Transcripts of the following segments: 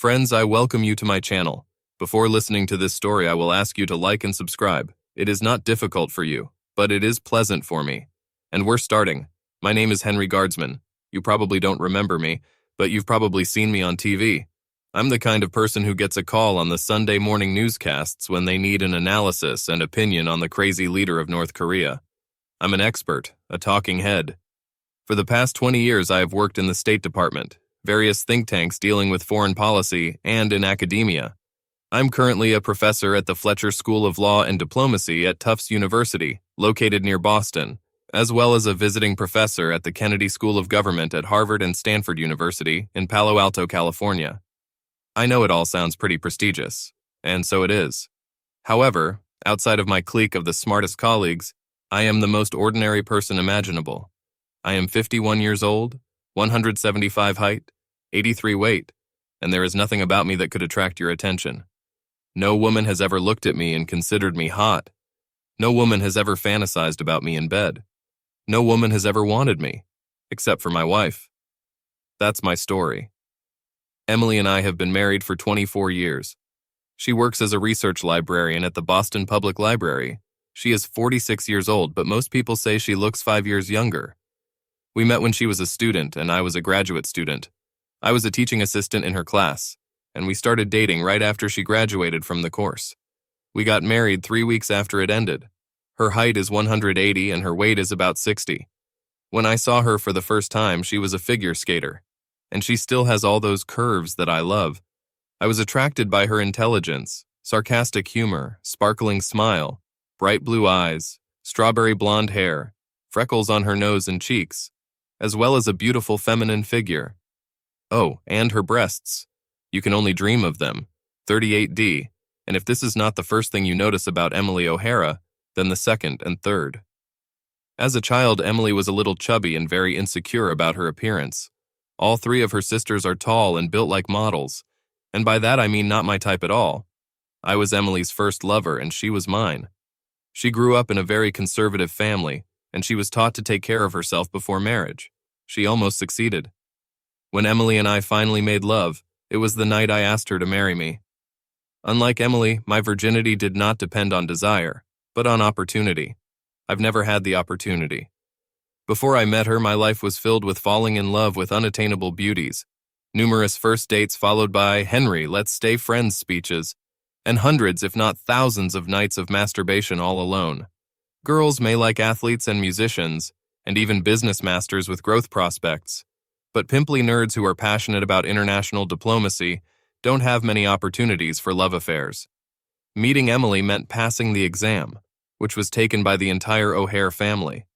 Friends, I welcome you to my channel. Before listening to this story, I will ask you to like and subscribe. It is not difficult for you, but it is pleasant for me. And we're starting. My name is Henry Guardsman. You probably don't remember me, but you've probably seen me on TV. I'm the kind of person who gets a call on the Sunday morning newscasts when they need an analysis and opinion on the crazy leader of North Korea. I'm an expert, a talking head. For the past 20 years, I have worked in the State Department, various think tanks dealing with foreign policy, and in academia. I'm currently a professor at the Fletcher School of Law and Diplomacy at Tufts University, located near Boston, as well as a visiting professor at the Kennedy School of Government at Harvard and Stanford University in Palo Alto, California. I know it all sounds pretty prestigious, and so it is. However, outside of my clique of the smartest colleagues, I am the most ordinary person imaginable. I am 51 years old, 175 height, 83 weight, and there is nothing about me that could attract your attention. No woman has ever looked at me and considered me hot. No woman has ever fantasized about me in bed. No woman has ever wanted me, except for my wife. That's my story. Emily and I have been married for 24 years. She works as a research librarian at the Boston Public Library. She is 46 years old, but most people say she looks 5 years younger. We met when she was a student and I was a graduate student. I was a teaching assistant in her class, and we started dating right after she graduated from the course. We got married 3 weeks after it ended. Her height is 180 and her weight is about 60. When I saw her for the first time, she was a figure skater, and she still has all those curves that I love. I was attracted by her intelligence, sarcastic humor, sparkling smile, bright blue eyes, strawberry blonde hair, freckles on her nose and cheeks, as well as a beautiful feminine figure. Oh, and her breasts. You can only dream of them, 38D, and if this is not the first thing you notice about Emily O'Hara, then the second and third. As a child, Emily was a little chubby and very insecure about her appearance. All three of her sisters are tall and built like models, and by that I mean not my type at all. I was Emily's first lover and she was mine. She grew up in a very conservative family, and she was taught to take care of herself before marriage. She almost succeeded. When Emily and I finally made love, it was the night I asked her to marry me. Unlike Emily, my virginity did not depend on desire, but on opportunity. I've never had the opportunity. Before I met her, my life was filled with falling in love with unattainable beauties, numerous first dates followed by "Henry, let's stay friends" speeches, and hundreds if not thousands of nights of masturbation all alone. Girls may like athletes and musicians, and even business masters with growth prospects, but pimply nerds who are passionate about international diplomacy don't have many opportunities for love affairs. Meeting Emily meant passing the exam, which was taken by the entire O'Hare family.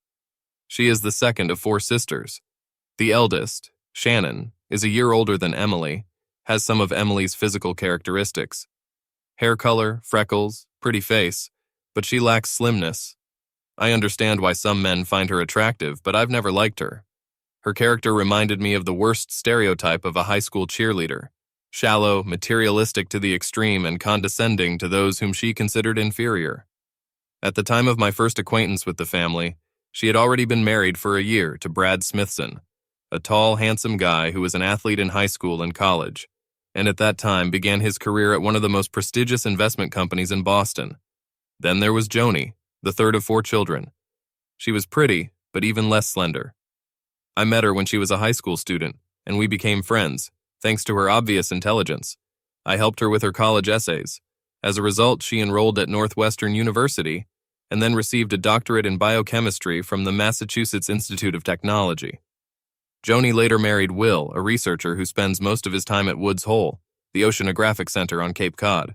She is the second of 4 sisters. The eldest, Shannon, is a year older than Emily, has some of Emily's physical characteristics. Hair color, freckles, pretty face, but she lacks slimness. I understand why some men find her attractive, but I've never liked her. Her character reminded me of the worst stereotype of a high school cheerleader: shallow, materialistic to the extreme, and condescending to those whom she considered inferior. At the time of my first acquaintance with the family, she had already been married for a year to Brad Smithson, a tall, handsome guy who was an athlete in high school and college, and at that time began his career at one of the most prestigious investment companies in Boston. Then there was Joni, the third of 4 children. She was pretty, but even less slender. I met her when she was a high school student, and we became friends, thanks to her obvious intelligence. I helped her with her college essays. As a result, she enrolled at Northwestern University, and then received a doctorate in biochemistry from the Massachusetts Institute of Technology. Joni later married Will, a researcher who spends most of his time at Woods Hole, the oceanographic center on Cape Cod.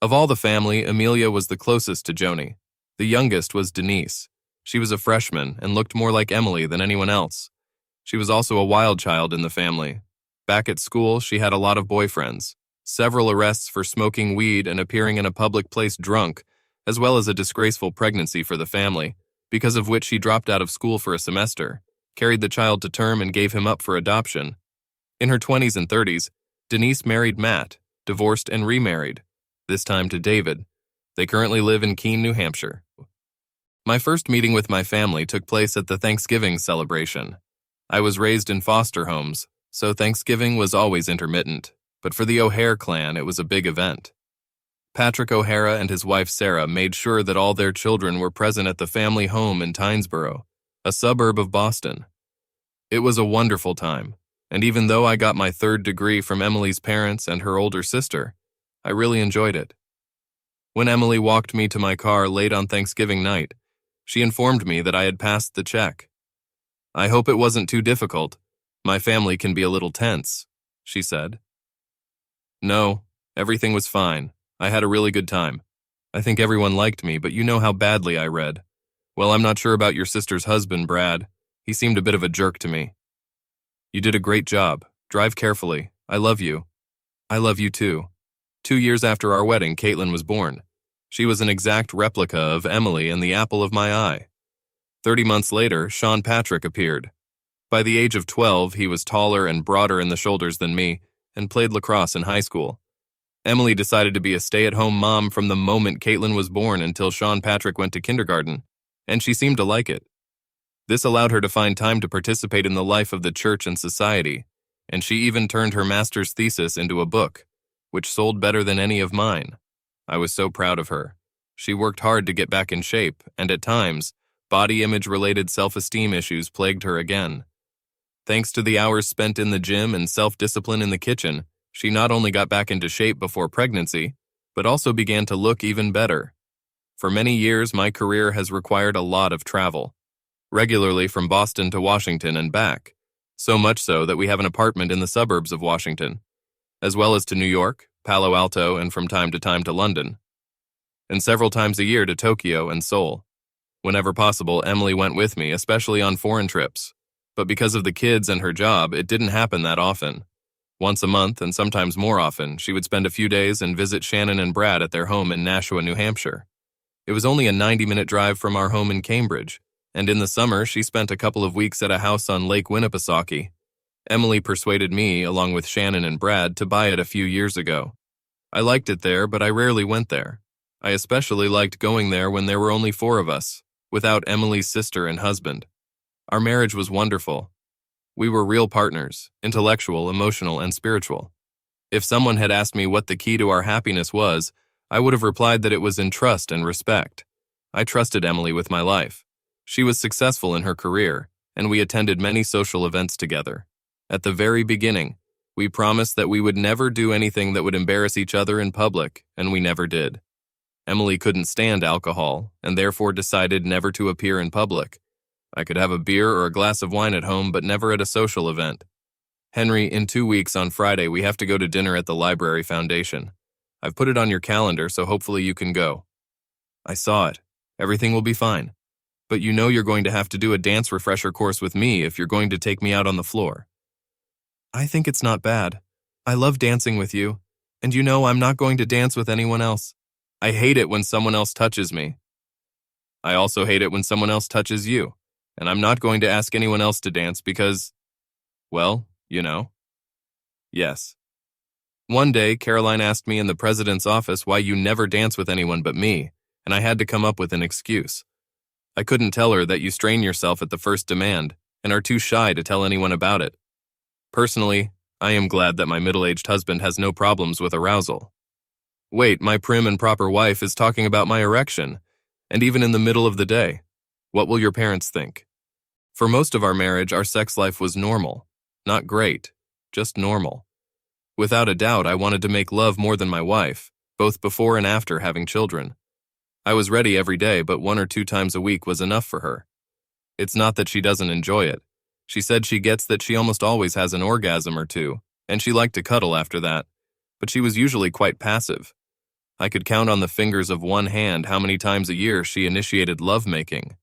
Of all the family, Amelia was the closest to Joni. The youngest was Denise. She was a freshman and looked more like Emily than anyone else. She was also a wild child in the family. Back at school, she had a lot of boyfriends, several arrests for smoking weed and appearing in a public place drunk, as well as a disgraceful pregnancy for the family, because of which she dropped out of school for a semester, carried the child to term, and gave him up for adoption. In her 20s and 30s, Denise married Matt, divorced and remarried, this time to David. They currently live in Keene, New Hampshire. My first meeting with my family took place at the Thanksgiving celebration. I was raised in foster homes, so Thanksgiving was always intermittent. but for the O'Hare clan, it was a big event. Patrick O'Hara and his wife Sarah made sure that all their children were present at the family home in Tynesboro, a suburb of Boston. It was a wonderful time, and even though I got my third degree from Emily's parents and her older sister, I really enjoyed it. When Emily walked me to my car late on Thanksgiving night, she informed me that I had passed the check. "I hope it wasn't too difficult. My family can be a little tense," she said. "No, everything was fine. I had a really good time. I think everyone liked me, but you know how badly I read. Well, I'm not sure about your sister's husband, Brad. He seemed a bit of a jerk to me. You did a great job. Drive carefully. I love you. I love you too." 2 years after our wedding, Caitlin was born. She was an exact replica of Emily and the apple of my eye. 30 months later, Sean Patrick appeared. By the age of 12, he was taller and broader in the shoulders than me and played lacrosse in high school. Emily decided to be a stay-at-home mom from the moment Caitlin was born until Sean Patrick went to kindergarten, and she seemed to like it. This allowed her to find time to participate in the life of the church and society, and she even turned her master's thesis into a book, which sold better than any of mine. I was so proud of her. She worked hard to get back in shape, and at times, body image-related self-esteem issues plagued her again. Thanks to the hours spent in the gym and self-discipline in the kitchen, she not only got back into shape before pregnancy, but also began to look even better. For many years, my career has required a lot of travel, regularly from Boston to Washington and back, so much so that we have an apartment in the suburbs of Washington, as well as to New York, Palo Alto, and from time to London, and several times a year to Tokyo and Seoul. Whenever possible, Emily went with me, especially on foreign trips, but because of the kids and her job, it didn't happen that often. Once a month, and sometimes more often, she would spend a few days and visit Shannon and Brad at their home in Nashua, New Hampshire. It was only a 90-minute drive from our home in Cambridge, and in the summer, she spent a couple of weeks at a house on Lake Winnipesaukee. Emily persuaded me, along with Shannon and Brad, to buy it a few years ago. I liked it there, but I rarely went there. I especially liked going there when there were only 4 of us, without Emily's sister and husband. Our marriage was wonderful. We were real partners, intellectual, emotional, and spiritual. If someone had asked me what the key to our happiness was, I would have replied that it was in trust and respect. I trusted Emily with my life. She was successful in her career, and we attended many social events together. At the very beginning, we promised that we would never do anything that would embarrass each other in public, and we never did. Emily couldn't stand alcohol, and therefore decided never to appear in public. I could have a beer or a glass of wine at home, but never at a social event. "Henry, in 2 weeks on Friday, we have to go to dinner at the Library Foundation. I've put it on your calendar, so hopefully you can go." "I saw it. Everything will be fine. But you know you're going to have to do a dance refresher course with me if you're going to take me out on the floor." "I think it's not bad. I love dancing with you, and you know I'm not going to dance with anyone else. I hate it when someone else touches me." "I also hate it when someone else touches you, and I'm not going to ask anyone else to dance because, well, you know." "Yes." One day, Caroline asked me in the president's office why you never dance with anyone but me, and I had to come up with an excuse. I couldn't tell her that you strain yourself at the first demand and are too shy to tell anyone about it. Personally, I am glad that my middle-aged husband has no problems with arousal. Wait, my prim and proper wife is talking about my erection, and even in the middle of the day. What will your parents think? For most of our marriage, our sex life was normal. Not great, just normal. Without a doubt, I wanted to make love more than my wife, both before and after having children. I was ready every day, but 1 or 2 times a week was enough for her. It's not that she doesn't enjoy it. She said she gets that she almost always has an orgasm or two, and she liked to cuddle after that, but she was usually quite passive. I could count on the fingers of one hand how many times a year she initiated lovemaking.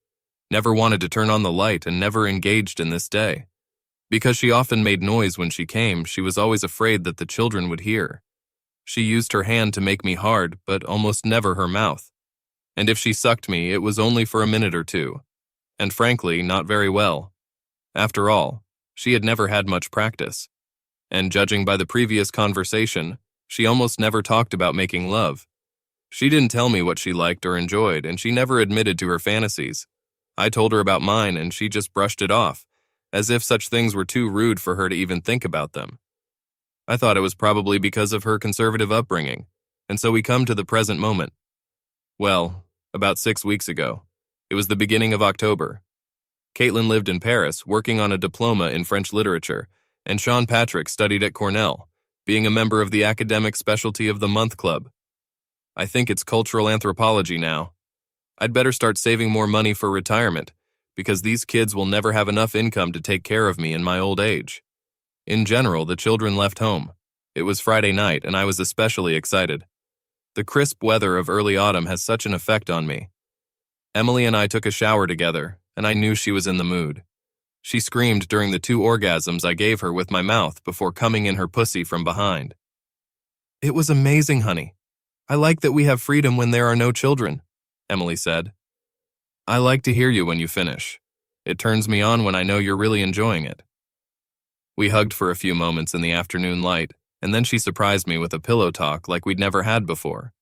Never wanted to turn on the light and never engaged in this day. Because she often made noise when she came, she was always afraid that the children would hear. She used her hand to make me hard, but almost never her mouth. And if she sucked me, it was only for a minute or two. And frankly, not very well. After all, she had never had much practice. And judging by the previous conversation, she almost never talked about making love. She didn't tell me what she liked or enjoyed, and she never admitted to her fantasies. I told her about mine, and she just brushed it off, as if such things were too rude for her to even think about them. I thought it was probably because of her conservative upbringing, and so we come to the present moment. Well, about 6 weeks ago. It was the beginning of October. Caitlin lived in Paris, working on a diploma in French literature, and Sean Patrick studied at Cornell, being a member of the Academic Specialty of the Month Club. I think it's cultural anthropology now. I'd better start saving more money for retirement, because these kids will never have enough income to take care of me in my old age. In general, the children left home. It was Friday night, and I was especially excited. The crisp weather of early autumn has such an effect on me. Emily and I took a shower together, and I knew she was in the mood. She screamed during the 2 orgasms I gave her with my mouth before coming in her pussy from behind. "It was amazing, honey. I like that we have freedom when there are no children," Emily said. "I like to hear you when you finish. It turns me on when I know you're really enjoying it." We hugged for a few moments in the afternoon light, and then she surprised me with a pillow talk like we'd never had before.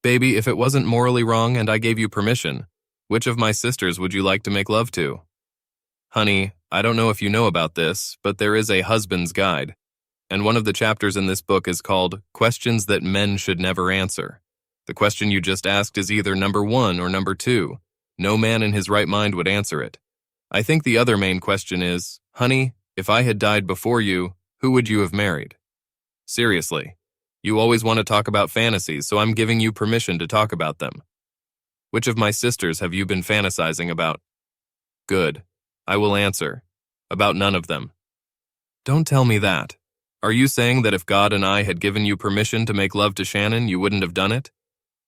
"Baby, if it wasn't morally wrong and I gave you permission, which of my sisters would you like to make love to?" "Honey, I don't know if you know about this, but there is a husband's guide, and one of the chapters in this book is called Questions That Men Should Never Answer. The question you just asked is either number 1 or number 2. No man in his right mind would answer it. I think the other main question is, honey, if I had died before you, who would you have married?" Seriously, you always want to talk about fantasies, so I'm giving you permission to talk about them. Which of my sisters have you been fantasizing about? Good. I will answer. About none of them. Don't tell me that. Are you saying that if God and I had given you permission to make love to Shannon, you wouldn't have done it?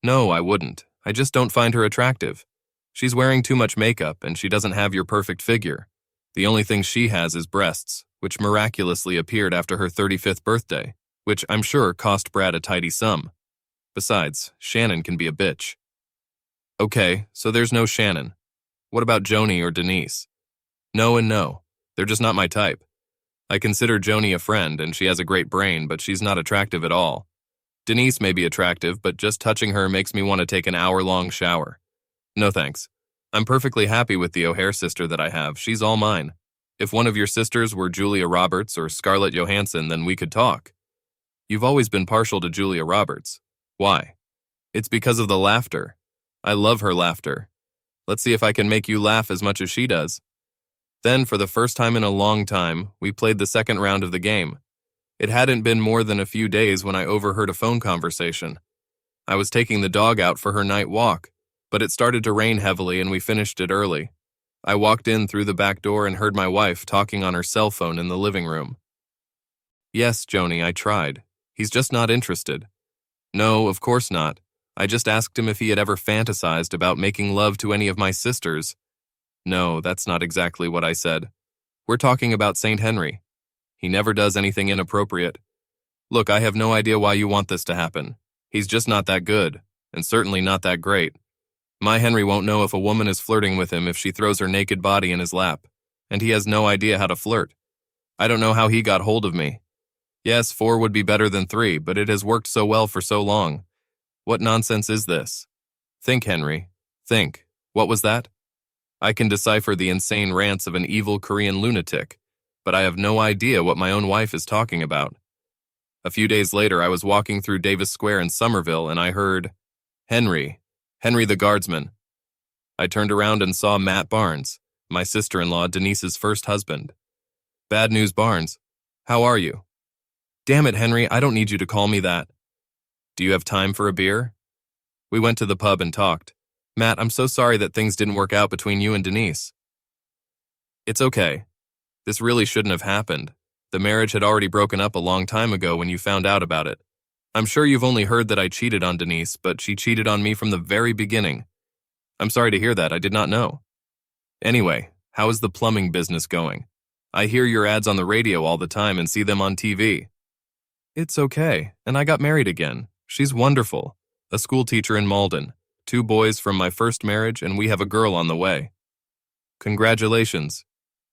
No, I wouldn't. I just don't find her attractive. She's wearing too much makeup, and she doesn't have your perfect figure. The only thing she has is breasts, which miraculously appeared after her 35th birthday, which I'm sure cost Brad a tidy sum. Besides, Shannon can be a bitch. Okay, so there's no Shannon. What about Joni or Denise? No and no. They're just not my type. I consider Joni a friend, and she has a great brain, but she's not attractive at all. Denise may be attractive, but just touching her makes me want to take an hour-long shower. No thanks. I'm perfectly happy with the O'Hare sister that I have. She's all mine. If one of your sisters were Julia Roberts or Scarlett Johansson, then we could talk. You've always been partial to Julia Roberts. Why? It's because of the laughter. I love her laughter. Let's see if I can make you laugh as much as she does. Then, for the first time in a long time, we played the second round of the game. It hadn't been more than a few days when I overheard a phone conversation. I was taking the dog out for her night walk, but it started to rain heavily and we finished it early. I walked in through the back door and heard my wife talking on her cell phone in the living room. Yes, Joni, I tried. He's just not interested. No, of course not. I just asked him if he had ever fantasized about making love to any of my sisters. No, that's not exactly what I said. We're talking about St. Henry. He never does anything inappropriate. Look, I have no idea why you want this to happen. He's just not that good, and certainly not that great. My Henry won't know if a woman is flirting with him if she throws her naked body in his lap, and he has no idea how to flirt. I don't know how he got hold of me. Yes, 4 would be better than 3, but it has worked so well for so long. What nonsense is this? Think, Henry. Think. What was that? I can decipher the insane rants of an evil Korean lunatic, but I have no idea what my own wife is talking about. A few days later, I was walking through Davis Square in Somerville, and I heard, Henry the guardsman. I turned around and saw Matt Barnes, my sister-in-law Denise's first husband. Bad news, Barnes. How are you? Damn it, Henry, I don't need you to call me that. Do you have time for a beer? We went to the pub and talked. Matt, I'm so sorry that things didn't work out between you and Denise. It's okay. This really shouldn't have happened. The marriage had already broken up a long time ago when you found out about it. I'm sure you've only heard that I cheated on Denise, but she cheated on me from the very beginning. I'm sorry to hear that, I did not know. Anyway, how is the plumbing business going? I hear your ads on the radio all the time and see them on TV. It's okay, and I got married again. She's wonderful. A school teacher in Malden. 2 boys from my first marriage, and we have a girl on the way. Congratulations.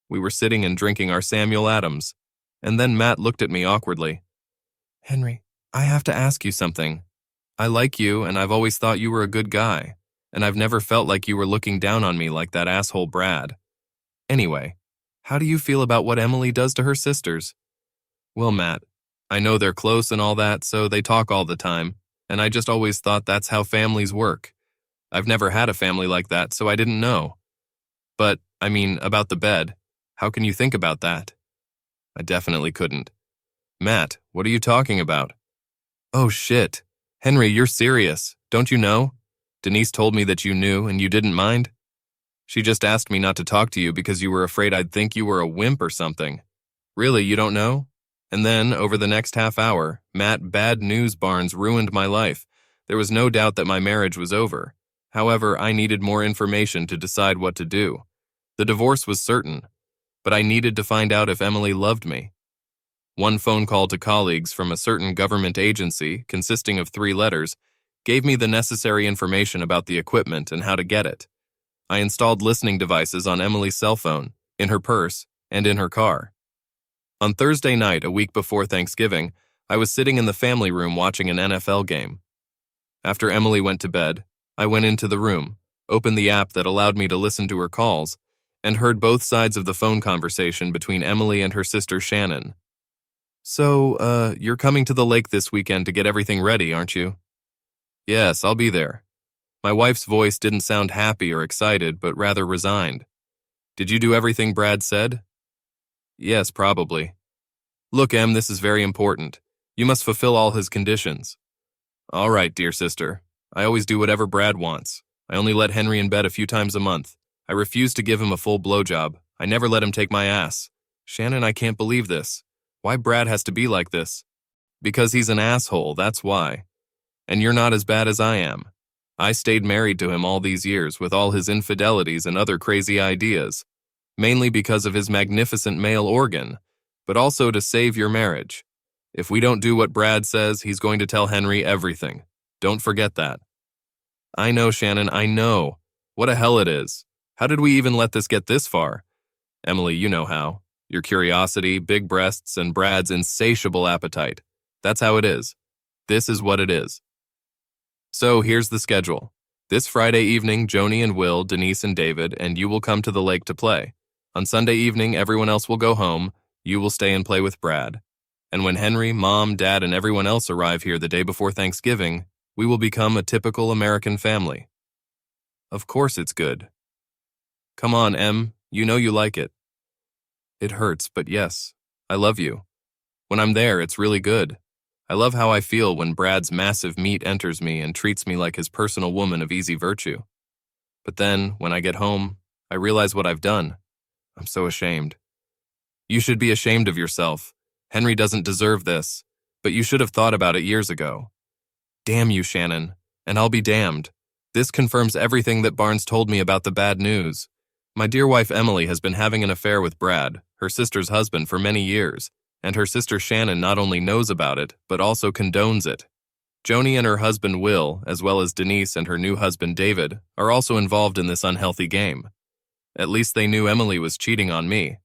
We were sitting and drinking our Samuel Adams, and then Matt looked at me awkwardly. Henry, I have to ask you something. I like you, and I've always thought you were a good guy, and I've never felt like you were looking down on me like that asshole Brad. Anyway, how do you feel about what Emily does to her sisters? Well, Matt, I know they're close and all that, so they talk all the time, and I just always thought that's how families work. I've never had a family like that, so I didn't know. But, I mean, about the bed, how can you think about that? I definitely couldn't. Matt, what are you talking about? Oh shit. Henry, you're serious. Don't you know? Denise told me that you knew and you didn't mind. She just asked me not to talk to you because you were afraid I'd think you were a wimp or something. Really, you don't know? And then, over the next half hour, Matt Bad News Barnes ruined my life. There was no doubt that my marriage was over. However, I needed more information to decide what to do. The divorce was certain, but I needed to find out if Emily loved me. One phone call to colleagues from a certain government agency, consisting of 3 letters, gave me the necessary information about the equipment and how to get it. I installed listening devices on Emily's cell phone, in her purse, and in her car. On Thursday night, a week before Thanksgiving, I was sitting in the family room watching an NFL game. After Emily went to bed, I went into the room, opened the app that allowed me to listen to her calls, and heard both sides of the phone conversation between Emily and her sister Shannon. So, you're coming to the lake this weekend to get everything ready, aren't you? Yes, I'll be there. My wife's voice didn't sound happy or excited, but rather resigned. Did you do everything Brad said? Yes, probably. Look, Em, this is very important. You must fulfill all his conditions. All right, dear sister. I always do whatever Brad wants. I only let Henry in bed a few times a month. I refuse to give him a full blowjob. I never let him take my ass. Shannon, I can't believe this. Why Brad has to be like this? Because he's an asshole, that's why. And you're not as bad as I am. I stayed married to him all these years with all his infidelities and other crazy ideas, mainly because of his magnificent male organ, but also to save your marriage. If we don't do what Brad says, he's going to tell Henry everything. Don't forget that. I know, Shannon, I know. What a hell it is. How did we even let this get this far? Emily, you know how. Your curiosity, big breasts, and Brad's insatiable appetite. That's how it is. This is what it is. So here's the schedule. This Friday evening, Joni and Will, Denise and David, and you will come to the lake to play. On Sunday evening, everyone else will go home. You will stay and play with Brad. And when Henry, Mom, Dad, and everyone else arrive here the day before Thanksgiving, we will become a typical American family. Of course it's good. Come on, Em, you know you like it. It hurts, but yes, I love you. When I'm there, it's really good. I love how I feel when Brad's massive meat enters me and treats me like his personal woman of easy virtue. But then, when I get home, I realize what I've done. I'm so ashamed. You should be ashamed of yourself. Henry doesn't deserve this, but you should have thought about it years ago. Damn you, Shannon, and I'll be damned. This confirms everything that Barnes told me about the bad news. My dear wife Emily has been having an affair with Brad, her sister's husband, for many years, and her sister Shannon not only knows about it, but also condones it. Joni and her husband Will, as well as Denise and her new husband David, are also involved in this unhealthy game. At least they knew Emily was cheating on me.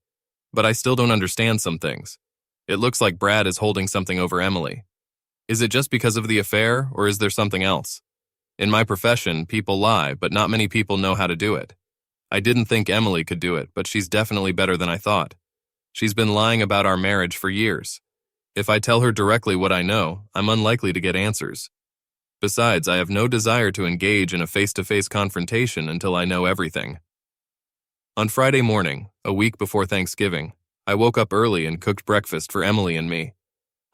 But I still don't understand some things. It looks like Brad is holding something over Emily. Is it just because of the affair, or is there something else? In my profession, people lie, but not many people know how to do it. I didn't think Emily could do it, but she's definitely better than I thought. She's been lying about our marriage for years. If I tell her directly what I know, I'm unlikely to get answers. Besides, I have no desire to engage in a face-to-face confrontation until I know everything. On Friday morning, a week before Thanksgiving, I woke up early and cooked breakfast for Emily and me.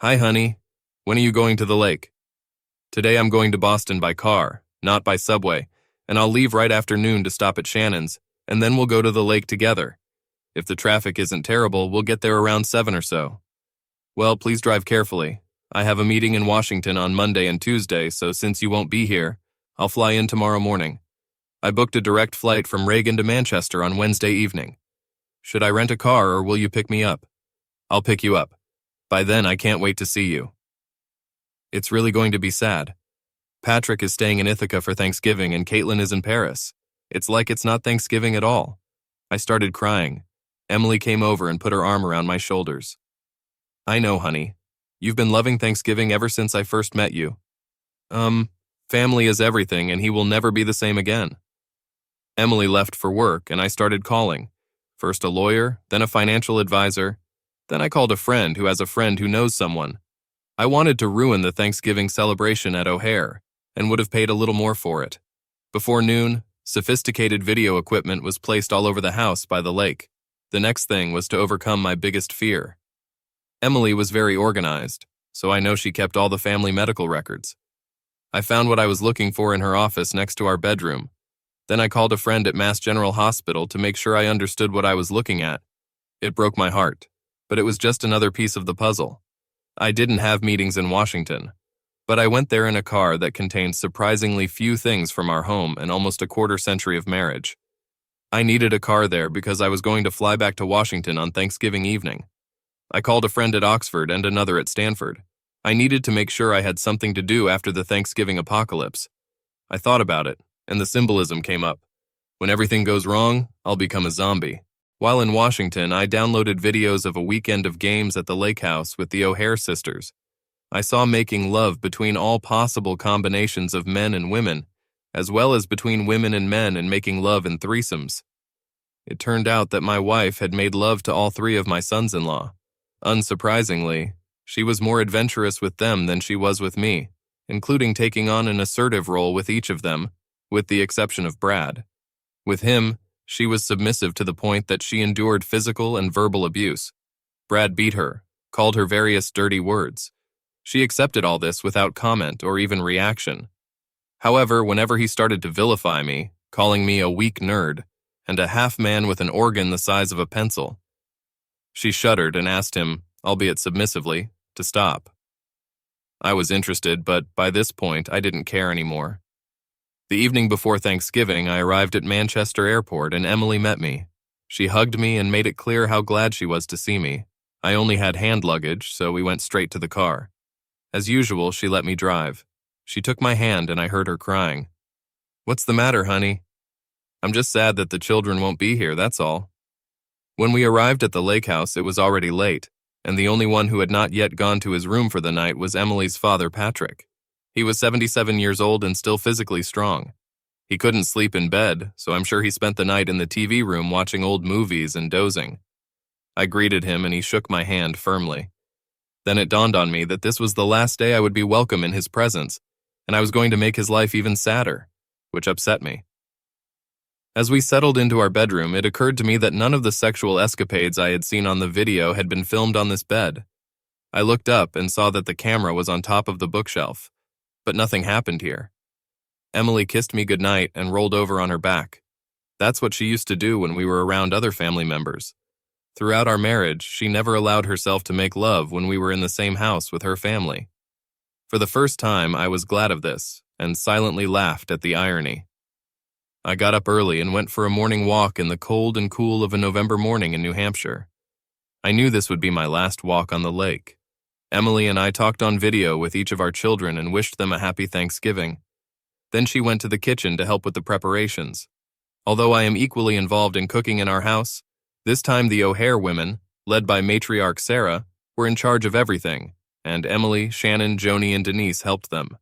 Hi, honey. When are you going to the lake? Today I'm going to Boston by car, not by subway, and I'll leave right after noon to stop at Shannon's, and then we'll go to the lake together. If the traffic isn't terrible, we'll get there around 7 or so. Well, please drive carefully. I have a meeting in Washington on Monday and Tuesday, so since you won't be here, I'll fly in tomorrow morning. I booked a direct flight from Reagan to Manchester on Wednesday evening. Should I rent a car or will you pick me up? I'll pick you up. By then, I can't wait to see you. It's really going to be sad. Patrick is staying in Ithaca for Thanksgiving and Caitlin is in Paris. It's like it's not Thanksgiving at all. I started crying. Emily came over and put her arm around my shoulders. I know, honey. You've been loving Thanksgiving ever since I first met you. Family is everything and he will never be the same again. Emily left for work and I started calling. First a lawyer, then a financial advisor. Then I called a friend who has a friend who knows someone. I wanted to ruin the Thanksgiving celebration at O'Hare and would have paid a little more for it. Before noon, sophisticated video equipment was placed all over the house by the lake. The next thing was to overcome my biggest fear. Emily was very organized, so I know she kept all the family medical records. I found what I was looking for in her office next to our bedroom. Then I called a friend at Mass General Hospital to make sure I understood what I was looking at. It broke my heart, but it was just another piece of the puzzle. I didn't have meetings in Washington, but I went there in a car that contained surprisingly few things from our home and almost a quarter century of marriage. I needed a car there because I was going to fly back to Washington on Thanksgiving evening. I called a friend at Oxford and another at Stanford. I needed to make sure I had something to do after the Thanksgiving apocalypse. I thought about it, and the symbolism came up. When everything goes wrong, I'll become a zombie. While in Washington, I downloaded videos of a weekend of games at the lake house with the O'Hare sisters. I saw making love between all possible combinations of men and women, as well as between women and men and making love in threesomes. It turned out that my wife had made love to all three of my sons-in-law. Unsurprisingly, she was more adventurous with them than she was with me, including taking on an assertive role with each of them, with the exception of Brad. With him, she was submissive to the point that she endured physical and verbal abuse. Brad beat her, called her various dirty words. She accepted all this without comment or even reaction. However, whenever he started to vilify me, calling me a weak nerd and a half-man with an organ the size of a pencil, she shuddered and asked him, albeit submissively, to stop. I was interested, but by this point, I didn't care anymore. The evening before Thanksgiving, I arrived at Manchester Airport and Emily met me. She hugged me and made it clear how glad she was to see me. I only had hand luggage, so we went straight to the car. As usual, she let me drive. She took my hand and I heard her crying. "What's the matter, honey?" "I'm just sad that the children won't be here, that's all." When we arrived at the lake house, it was already late, and the only one who had not yet gone to his room for the night was Emily's father, Patrick. He was 77 years old and still physically strong. He couldn't sleep in bed, so I'm sure he spent the night in the TV room watching old movies and dozing. I greeted him and he shook my hand firmly. Then it dawned on me that this was the last day I would be welcome in his presence, and I was going to make his life even sadder, which upset me. As we settled into our bedroom, it occurred to me that none of the sexual escapades I had seen on the video had been filmed on this bed. I looked up and saw that the camera was on top of the bookshelf, but nothing happened here. Emily kissed me goodnight and rolled over on her back. That's what she used to do when we were around other family members. Throughout our marriage, she never allowed herself to make love when we were in the same house with her family. For the first time, I was glad of this and silently laughed at the irony. I got up early and went for a morning walk in the cold and cool of a November morning in New Hampshire. I knew this would be my last walk on the lake. Emily and I talked on video with each of our children and wished them a happy Thanksgiving. Then she went to the kitchen to help with the preparations. Although I am equally involved in cooking in our house, this time the O'Hare women, led by matriarch Sarah, were in charge of everything, and Emily, Shannon, Joni, and Denise helped them.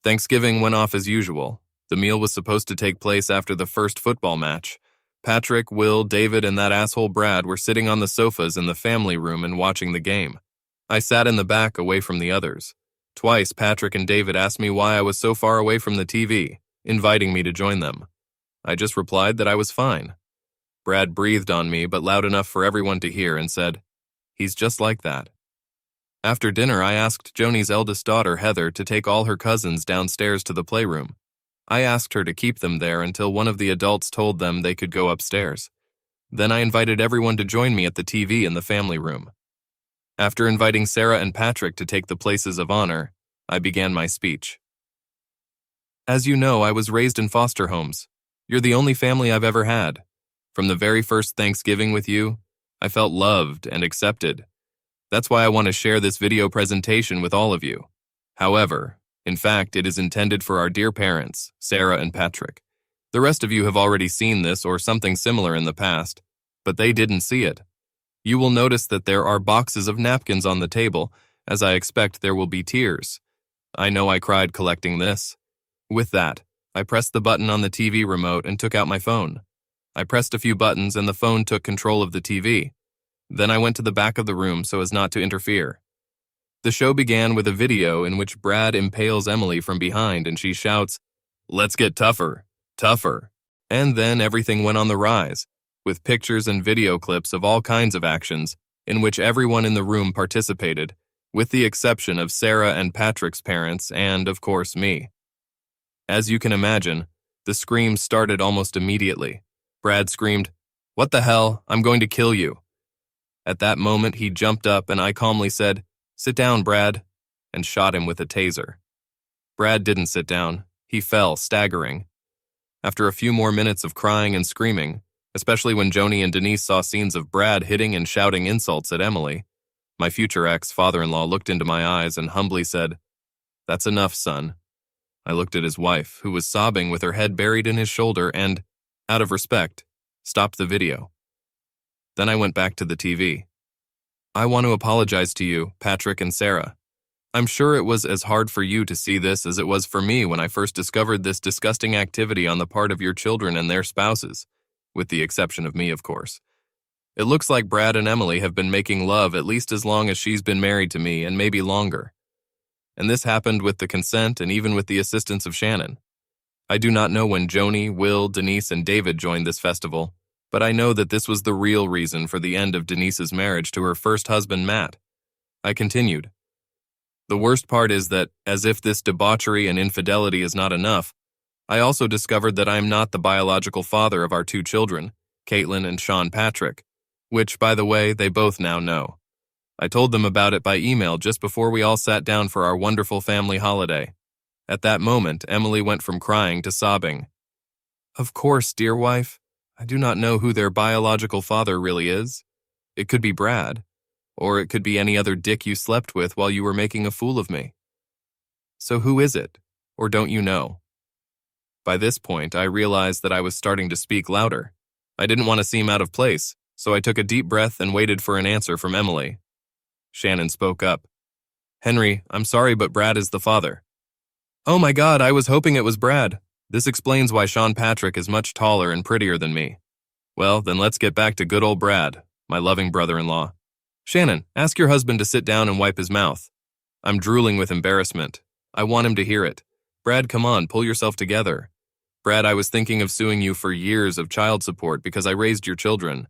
Thanksgiving went off as usual. The meal was supposed to take place after the first football match. Patrick, Will, David, and that asshole Brad were sitting on the sofas in the family room and watching the game. I sat in the back away from the others. Twice, Patrick and David asked me why I was so far away from the TV, inviting me to join them. I just replied that I was fine. Brad breathed on me, but loud enough for everyone to hear, and said, "He's just like that." After dinner, I asked Joni's eldest daughter, Heather, to take all her cousins downstairs to the playroom. I asked her to keep them there until one of the adults told them they could go upstairs. Then I invited everyone to join me at the TV in the family room. After inviting Sarah and Patrick to take the places of honor, I began my speech. As you know, I was raised in foster homes. You're the only family I've ever had. From the very first Thanksgiving with you, I felt loved and accepted. That's why I want to share this video presentation with all of you. However, in fact, it is intended for our dear parents, Sarah and Patrick. The rest of you have already seen this or something similar in the past, but they didn't see it. You will notice that there are boxes of napkins on the table, as I expect there will be tears. I know I cried collecting this. With that, I pressed the button on the TV remote and took out my phone. I pressed a few buttons and the phone took control of the TV. Then I went to the back of the room so as not to interfere. The show began with a video in which Brad impales Emily from behind and she shouts, "Let's get tougher, tougher." And then everything went on the rise, with pictures and video clips of all kinds of actions in which everyone in the room participated, with the exception of Sarah and Patrick's parents and, of course, me. As you can imagine, the screams started almost immediately. Brad screamed, "What the hell? I'm going to kill you." At that moment, he jumped up and I calmly said, "Sit down, Brad," and shot him with a taser. Brad didn't sit down. He fell, staggering. After a few more minutes of crying and screaming, especially when Joni and Denise saw scenes of Brad hitting and shouting insults at Emily, my future ex-father-in-law looked into my eyes and humbly said, "That's enough, son." I looked at his wife, who was sobbing with her head buried in his shoulder and, out of respect, stopped the video. Then I went back to the TV. "I want to apologize to you, Patrick and Sarah. I'm sure it was as hard for you to see this as it was for me when I first discovered this disgusting activity on the part of your children and their spouses, with the exception of me, of course. It looks like Brad and Emily have been making love at least as long as she's been married to me and maybe longer. And this happened with the consent and even with the assistance of Shannon. I do not know when Joni, Will, Denise, and David joined this festival, but I know that this was the real reason for the end of Denise's marriage to her first husband, Matt." I continued, "The worst part is that, as if this debauchery and infidelity is not enough, I also discovered that I am not the biological father of our two children, Caitlin and Sean Patrick, which, by the way, they both now know. I told them about it by email just before we all sat down for our wonderful family holiday. At that moment, Emily went from crying to sobbing. Of course, dear wife, I do not know who their biological father really is. It could be Brad, or it could be any other dick you slept with while you were making a fool of me. So who is it, or don't you know?" By this point, I realized that I was starting to speak louder. I didn't want to seem out of place, so I took a deep breath and waited for an answer from Emily. Shannon spoke up. "Henry, I'm sorry, but Brad is the father." "Oh my God, I was hoping it was Brad. This explains why Sean Patrick is much taller and prettier than me. Well, then let's get back to good old Brad, my loving brother-in-law. Shannon, ask your husband to sit down and wipe his mouth. I'm drooling with embarrassment. I want him to hear it. Brad, come on, pull yourself together. Brad, I was thinking of suing you for years of child support because I raised your children,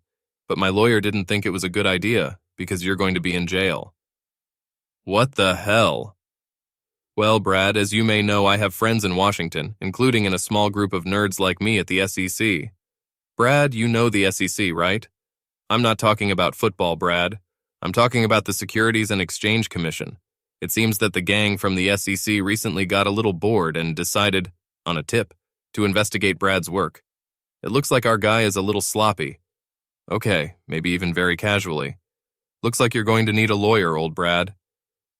but my lawyer didn't think it was a good idea because you're going to be in jail." "What the hell?" "Well, Brad, as you may know, I have friends in Washington, including in a small group of nerds like me at the SEC. Brad, you know the SEC, right? I'm not talking about football, Brad. I'm talking about the Securities and Exchange Commission. It seems that the gang from the SEC recently got a little bored and decided, on a tip, to investigate Brad's work. It looks like our guy is a little sloppy. Okay, maybe even very casually. Looks like you're going to need a lawyer, old Brad."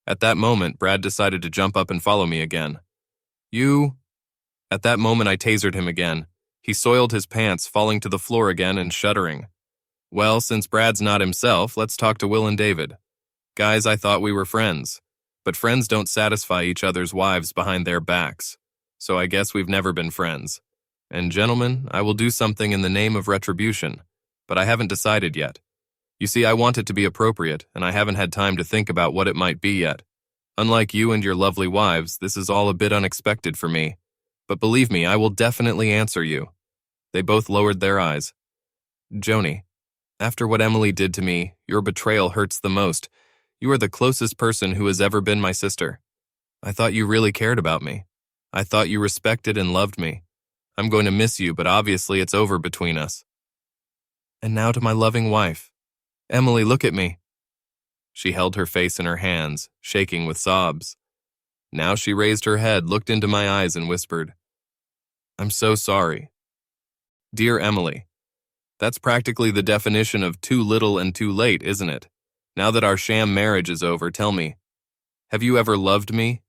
At that moment, Brad decided to jump up and follow me again. "You..." At that moment, I tasered him again. He soiled his pants, falling to the floor again and shuddering. Well, since Brad's not himself, let's talk to Will and David. Guys, I thought we were friends. But friends don't satisfy each other's wives behind their backs. So I guess we've never been friends. And gentlemen, I will do something in the name of retribution, but I haven't decided yet. You see, I want it to be appropriate, and I haven't had time to think about what it might be yet. Unlike you and your lovely wives, this is all a bit unexpected for me. But believe me, I will definitely answer you. They both lowered their eyes. Joni, after what Emily did to me, your betrayal hurts the most. You are the closest person who has ever been my sister. I thought you really cared about me. I thought you respected and loved me. I'm going to miss you, but obviously it's over between us. And now to my loving wife. Emily, look at me. She held her face in her hands, shaking with sobs. Now she raised her head, looked into my eyes, and whispered, I'm so sorry. Dear Emily, that's practically the definition of too little and too late, isn't it? Now that our sham marriage is over, tell me, have you ever loved me?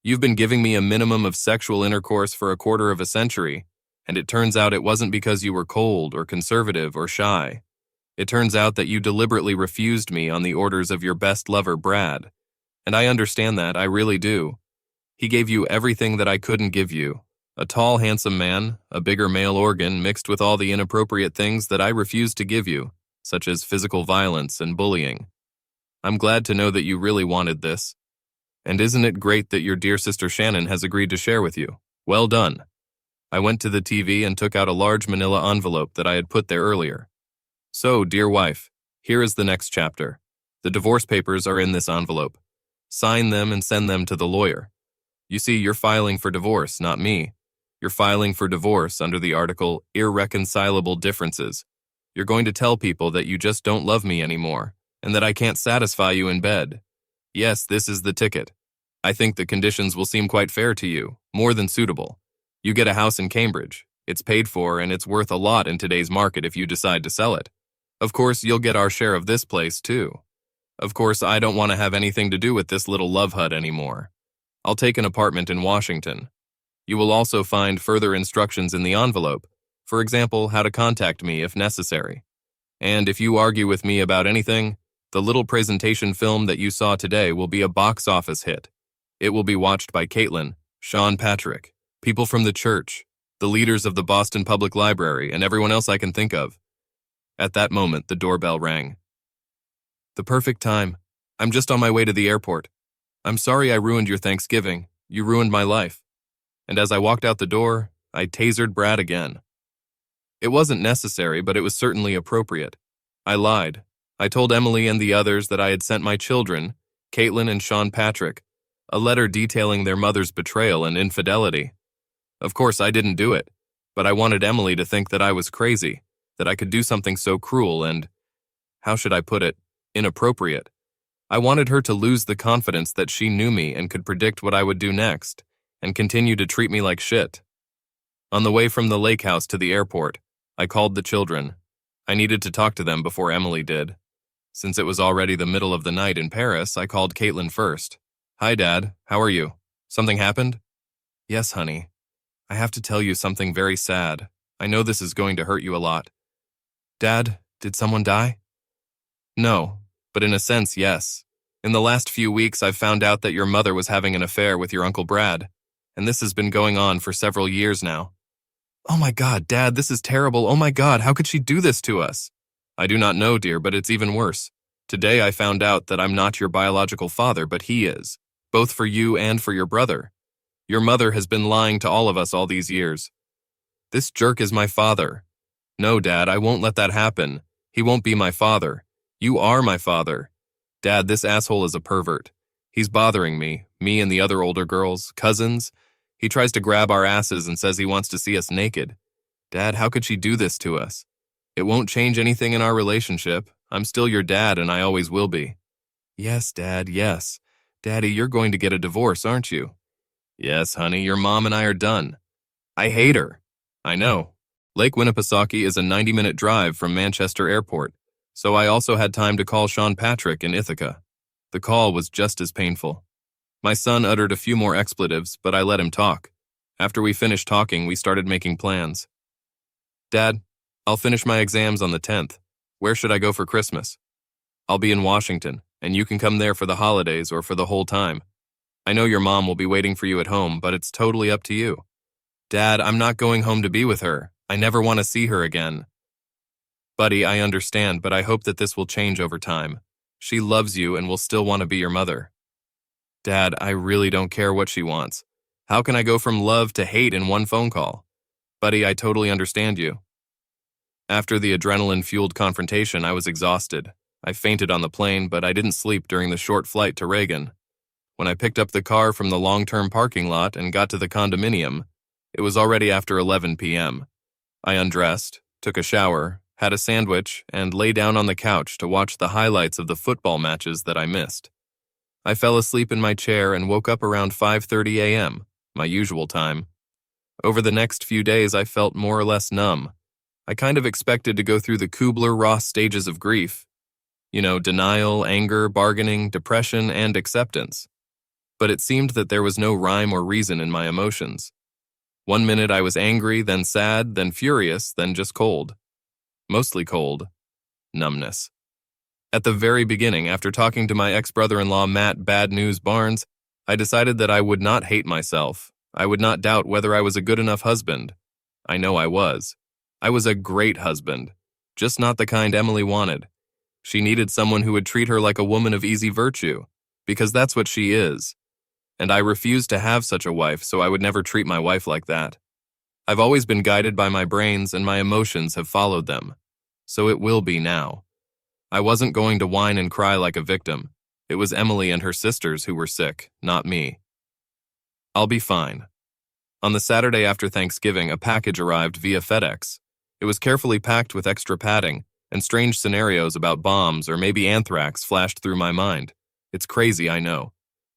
You've been giving me a minimum of sexual intercourse for a quarter of a century, and it turns out it wasn't because you were cold or conservative or shy. It turns out that you deliberately refused me on the orders of your best lover, Brad. And I understand that, I really do. He gave you everything that I couldn't give you. A tall, handsome man, a bigger male organ mixed with all the inappropriate things that I refused to give you, such as physical violence and bullying. I'm glad to know that you really wanted this, And isn't it great that your dear sister Shannon has agreed to share with you? Well done. I went to the TV and took out a large manila envelope that I had put there earlier. So, dear wife, here is the next chapter. The divorce papers are in this envelope. Sign them and send them to the lawyer. You see, you're filing for divorce, not me. You're filing for divorce under the article Irreconcilable Differences. You're going to tell people that you just don't love me anymore, and that I can't satisfy you in bed. Yes, this is the ticket. I think the conditions will seem quite fair to you, more than suitable. You get a house in Cambridge. It's paid for and it's worth a lot in today's market if you decide to sell it. Of course, you'll get our share of this place too. Of course, I don't want to have anything to do with this little love hut anymore. I'll take an apartment in Washington. You will also find further instructions in the envelope, for example, how to contact me if necessary. And if you argue with me about anything, the little presentation film that you saw today will be a box office hit. It will be watched by Caitlin, Sean Patrick, people from the church, the leaders of the Boston Public Library, and everyone else I can think of. At that moment, the doorbell rang. The perfect time. I'm just on my way to the airport. I'm sorry I ruined your Thanksgiving. You ruined my life. And as I walked out the door, I tasered Brad again. It wasn't necessary, but it was certainly appropriate. I lied. I told Emily and the others that I had sent my children, Caitlin and Sean Patrick, a letter detailing their mother's betrayal and infidelity. Of course, I didn't do it, but I wanted Emily to think that I was crazy, that I could do something so cruel and, how should I put it, inappropriate. I wanted her to lose the confidence that she knew me and could predict what I would do next, and continue to treat me like shit. On the way from the lake house to the airport, I called the children. I needed to talk to them before Emily did. Since it was already the middle of the night in Paris, I called Caitlin first. Hi, Dad. How are you? Something happened? Yes, honey. I have to tell you something very sad. I know this is going to hurt you a lot. Dad, did someone die? No, but in a sense, yes. In the last few weeks, I've found out that your mother was having an affair with your Uncle Brad, and this has been going on for several years now. Oh my God, Dad, this is terrible. Oh my God, how could she do this to us? I do not know, dear, but it's even worse. Today I found out that I'm not your biological father, but he is, both for you and for your brother. Your mother has been lying to all of us all these years. This jerk is my father. No, Dad, I won't let that happen. He won't be my father. You are my father. Dad, this asshole is a pervert. He's bothering me and the other older girls, cousins. He tries to grab our asses and says he wants to see us naked. Dad, how could she do this to us? It won't change anything in our relationship. I'm still your dad and I always will be. Yes, Dad, yes. Daddy, you're going to get a divorce, aren't you? Yes, honey, your mom and I are done. I hate her. I know. Lake Winnipesaukee is a 90-minute drive from Manchester Airport, so I also had time to call Sean Patrick in Ithaca. The call was just as painful. My son uttered a few more expletives, but I let him talk. After we finished talking, we started making plans. Dad, I'll finish my exams on the 10th. Where should I go for Christmas? I'll be in Washington, and you can come there for the holidays or for the whole time. I know your mom will be waiting for you at home, but it's totally up to you. Dad, I'm not going home to be with her. I never want to see her again. Buddy, I understand, but I hope that this will change over time. She loves you and will still want to be your mother. Dad, I really don't care what she wants. How can I go from love to hate in one phone call? Buddy, I totally understand you. After the adrenaline-fueled confrontation, I was exhausted. I fainted on the plane, but I didn't sleep during the short flight to Reagan. When I picked up the car from the long-term parking lot and got to the condominium, it was already after 11 p.m. I undressed, took a shower, had a sandwich, and lay down on the couch to watch the highlights of the football matches that I missed. I fell asleep in my chair and woke up around 5:30 a.m., my usual time. Over the next few days, I felt more or less numb. I kind of expected to go through the Kubler-Ross stages of grief. Denial, anger, bargaining, depression, and acceptance. But it seemed that there was no rhyme or reason in my emotions. One minute I was angry, then sad, then furious, then just cold. Mostly cold. Numbness. At the very beginning, after talking to my ex-brother-in-law Matt Bad News Barnes, I decided that I would not hate myself. I would not doubt whether I was a good enough husband. I know I was. I was a great husband, just not the kind Emily wanted. She needed someone who would treat her like a woman of easy virtue, because that's what she is. and I refused to have such a wife, so I would never treat my wife like that. I've always been guided by my brains, and my emotions have followed them. So it will be now. I wasn't going to whine and cry like a victim. It was Emily and her sisters who were sick, not me. I'll be fine. On the Saturday after Thanksgiving, a package arrived via FedEx. It was carefully packed with extra padding, and strange scenarios about bombs or maybe anthrax flashed through my mind. It's crazy, I know.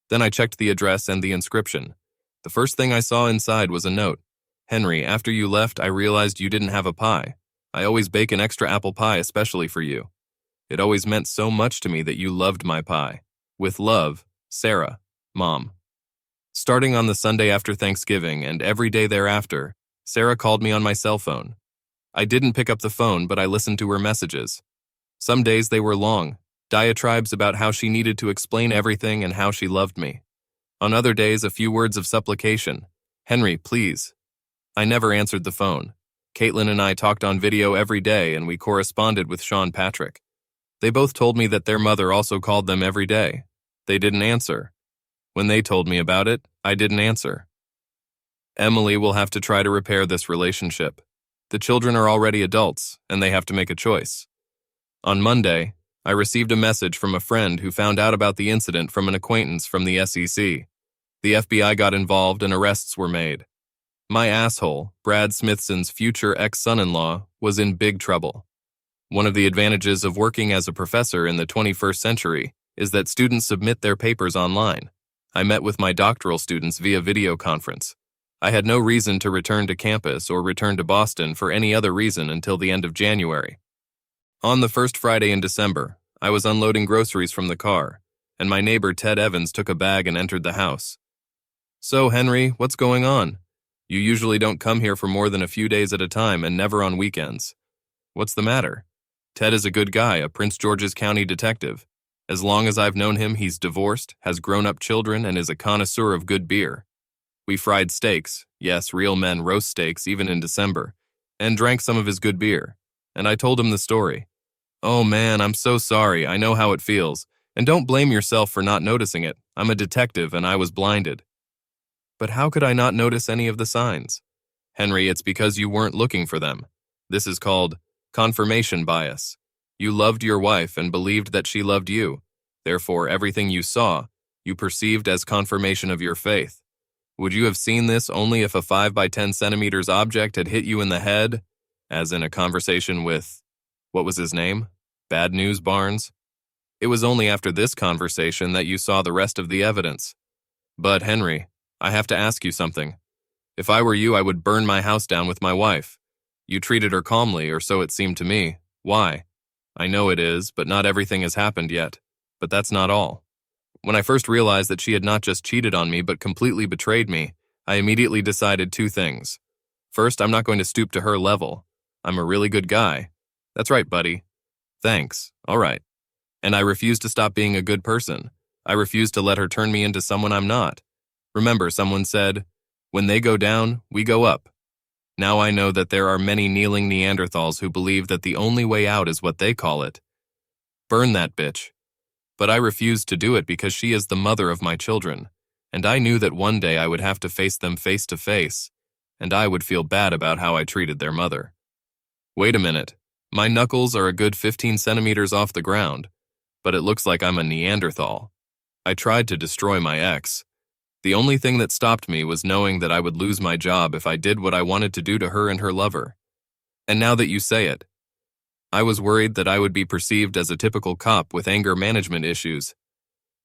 Then I checked the address and the inscription. The first thing I saw inside was a note. Henry, after you left, I realized you didn't have a pie. I always bake an extra apple pie especially for you. It always meant so much to me that you loved my pie. With love, Sarah, Mom. Starting on the Sunday after Thanksgiving and every day thereafter, Sarah called me on my cell phone. I didn't pick up the phone, but I listened to her messages. Some days they were long, diatribes about how she needed to explain everything and how she loved me. On other days, a few words of supplication. Henry, please. I never answered the phone. Caitlin and I talked on video every day, and we corresponded with Sean Patrick. They both told me that their mother also called them every day. They didn't answer. When they told me about it, I didn't answer. Emily will have to try to repair this relationship. The children are already adults, and they have to make a choice. On Monday, I received a message from a friend who found out about the incident from an acquaintance from the SEC. The FBI got involved and arrests were made. My asshole, Brad Smithson's future ex-son-in-law, was in big trouble. One of the advantages of working as a professor in the 21st century is that students submit their papers online. I met with my doctoral students via video conference. I had no reason to return to campus or return to Boston for any other reason until the end of January. On the first Friday in December, I was unloading groceries from the car, and my neighbor Ted Evans took a bag and entered the house. So, Henry, what's going on? You usually don't come here for more than a few days at a time and never on weekends. What's the matter? Ted is a good guy, a Prince George's County detective. As long as I've known him, he's divorced, has grown-up children, and is a connoisseur of good beer. We fried steaks, yes, real men roast steaks even in December, and drank some of his good beer. And I told him the story. Oh man, I'm so sorry, I know how it feels. And don't blame yourself for not noticing it. I'm a detective and I was blinded. But how could I not notice any of the signs? Henry, it's because you weren't looking for them. This is called confirmation bias. You loved your wife and believed that she loved you. Therefore, everything you saw, you perceived as confirmation of your faith. Would you have seen this only if a 5 by 10 centimeters object had hit you in the head, as in a conversation with, what was his name? Bad News Barnes? It was only after this conversation that you saw the rest of the evidence. But, Henry, I have to ask you something. If I were you, I would burn my house down with my wife. You treated her calmly, or so it seemed to me. Why? I know it is, but not everything has happened yet. But that's not all. When I first realized that she had not just cheated on me, but completely betrayed me, I immediately decided two things. First, I'm not going to stoop to her level. I'm a really good guy. That's right, buddy. Thanks. All right. And I refuse to stop being a good person. I refuse to let her turn me into someone I'm not. Remember, someone said, when they go down, we go up. Now I know that there are many kneeling Neanderthals who believe that the only way out is what they call it. Burn that bitch. But I refused to do it because she is the mother of my children, and I knew that one day I would have to face them face to face, and I would feel bad about how I treated their mother. Wait a minute. My knuckles are a good 15 centimeters off the ground, but it looks like I'm a Neanderthal. I tried to destroy my ex. The only thing that stopped me was knowing that I would lose my job if I did what I wanted to do to her and her lover. And now that you say it, I was worried that I would be perceived as a typical cop with anger management issues.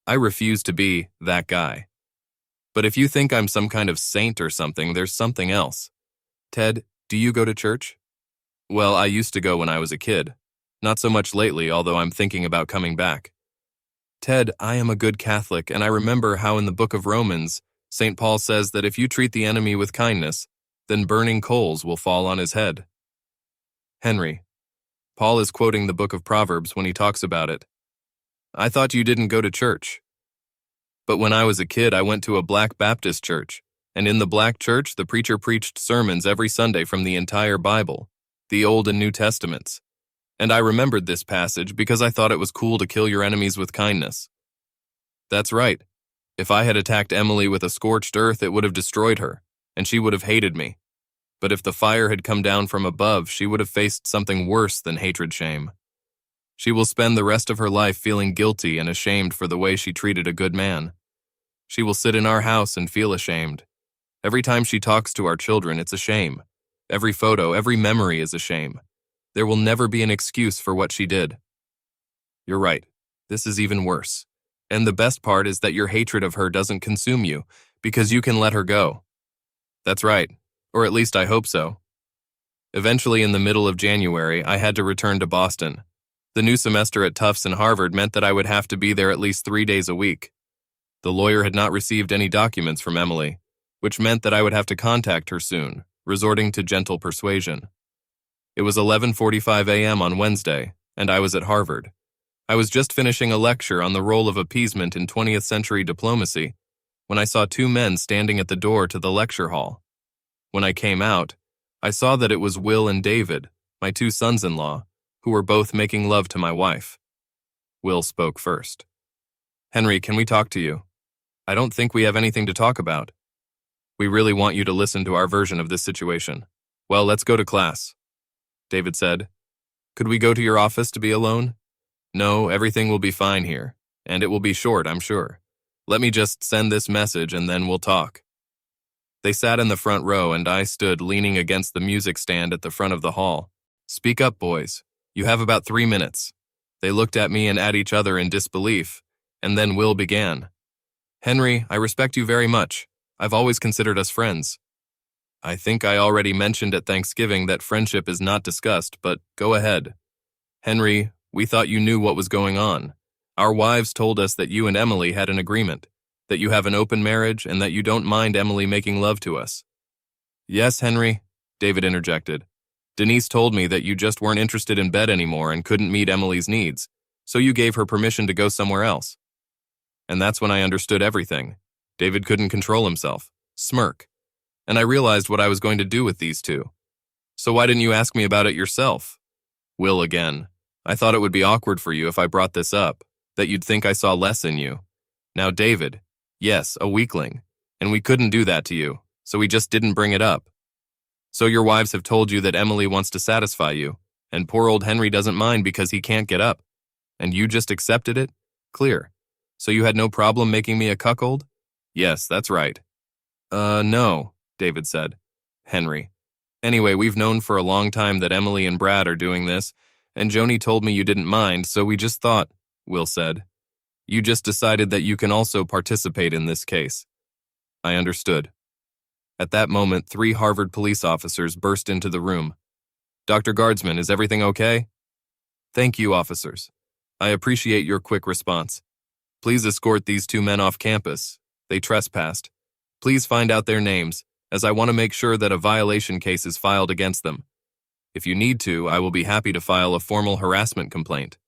I refuse to be that guy. But if you think I'm some kind of saint or something, there's something else. Ted, do you go to church? Well, I used to go when I was a kid. Not so much lately, although I'm thinking about coming back. Ted, I am a good Catholic, and I remember how in the book of Romans, St. Paul says that if you treat the enemy with kindness, then burning coals will fall on his head. Henry, Paul is quoting the book of Proverbs when he talks about it. I thought you didn't go to church. But when I was a kid, I went to a Black Baptist church, and in the black church, the preacher preached sermons every Sunday from the entire Bible, the Old and New Testaments. And I remembered this passage because I thought it was cool to kill your enemies with kindness. That's right. If I had attacked Emily with a scorched earth, it would have destroyed her, and she would have hated me. But if the fire had come down from above, she would have faced something worse than hatred-shame. She will spend the rest of her life feeling guilty and ashamed for the way she treated a good man. She will sit in our house and feel ashamed. Every time she talks to our children, it's a shame. Every photo, every memory is a shame. There will never be an excuse for what she did. You're right. This is even worse. And the best part is that your hatred of her doesn't consume you, because you can let her go. That's right, or at least I hope so. Eventually, in the middle of January, I had to return to Boston. The new semester at Tufts and Harvard meant that I would have to be there at least 3 days a week. The lawyer had not received any documents from Emily, which meant that I would have to contact her soon, resorting to gentle persuasion. It was 11:45 a.m. on Wednesday, and I was at Harvard. I was just finishing a lecture on the role of appeasement in 20th century diplomacy when I saw 2 men standing at the door to the lecture hall. When I came out, I saw that it was Will and David, my 2 sons-in-law, who were both making love to my wife. Will spoke first. "Henry, can we talk to you? I don't think we have anything to talk about. We really want you to listen to our version of this situation. Well, let's go to class," David said. "Could we go to your office to be alone?" "No, everything will be fine here, and it will be short, I'm sure. Let me just send this message and then we'll talk." They sat in the front row and I stood leaning against the music stand at the front of the hall. "Speak up, boys. You have about 3 minutes." They looked at me and at each other in disbelief, and then Will began. "Henry, I respect you very much. I've always considered us friends. I think I already mentioned at Thanksgiving that friendship is not discussed, but go ahead. Henry, we thought you knew what was going on. Our wives told us that you and Emily had an agreement, that you have an open marriage, and that you don't mind Emily making love to us." "Yes, Henry," David interjected. "Denise told me that you just weren't interested in bed anymore and couldn't meet Emily's needs, so you gave her permission to go somewhere else." And that's when I understood everything. David couldn't control himself. Smirk. And I realized what I was going to do with these 2. "So why didn't you ask me about it yourself?" Will again. "I thought it would be awkward for you if I brought this up, that you'd think I saw less in you. Now, David, yes, a weakling, and we couldn't do that to you, so we just didn't bring it up. So your wives have told you that Emily wants to satisfy you, and poor old Henry doesn't mind because he can't get up. And you just accepted it? Clear. So you had no problem making me a cuckold?" "Yes, that's right." No," David said. "Henry. Anyway, we've known for a long time that Emily and Brad are doing this, and Joni told me you didn't mind, so we just thought," Will said. "You just decided that you can also participate in this case." I understood. At that moment, 3 Harvard police officers burst into the room. "Dr. Guardsman, is everything okay?" "Thank you, officers. I appreciate your quick response. Please escort these 2 men off campus. They trespassed. Please find out their names, as I want to make sure that a violation case is filed against them. If you need to, I will be happy to file a formal harassment complaint.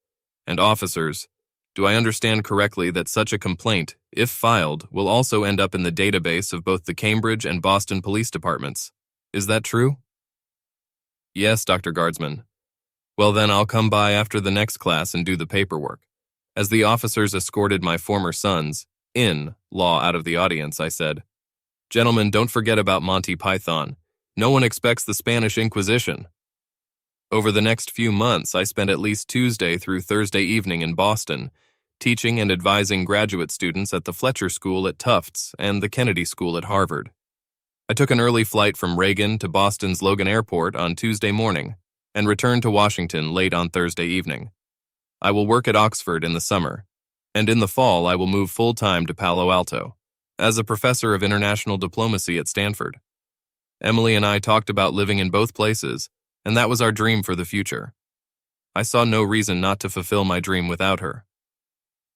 And officers, do I understand correctly that such a complaint, if filed, will also end up in the database of both the Cambridge and Boston police departments? Is that true?" "Yes, Dr. Guardsman." "Well then, I'll come by after the next class and do the paperwork." As the officers escorted my former sons, in-law out of the audience, I said, "Gentlemen, don't forget about Monty Python. No one expects the Spanish Inquisition." Over the next few months, I spent at least Tuesday through Thursday evening in Boston, teaching and advising graduate students at the Fletcher School at Tufts and the Kennedy School at Harvard. I took an early flight from Reagan to Boston's Logan Airport on Tuesday morning and returned to Washington late on Thursday evening. I will work at Oxford in the summer, and in the fall I will move full-time to Palo Alto as a professor of international diplomacy at Stanford. Emily and I talked about living in both places, and that was our dream for the future. I saw no reason not to fulfill my dream without her.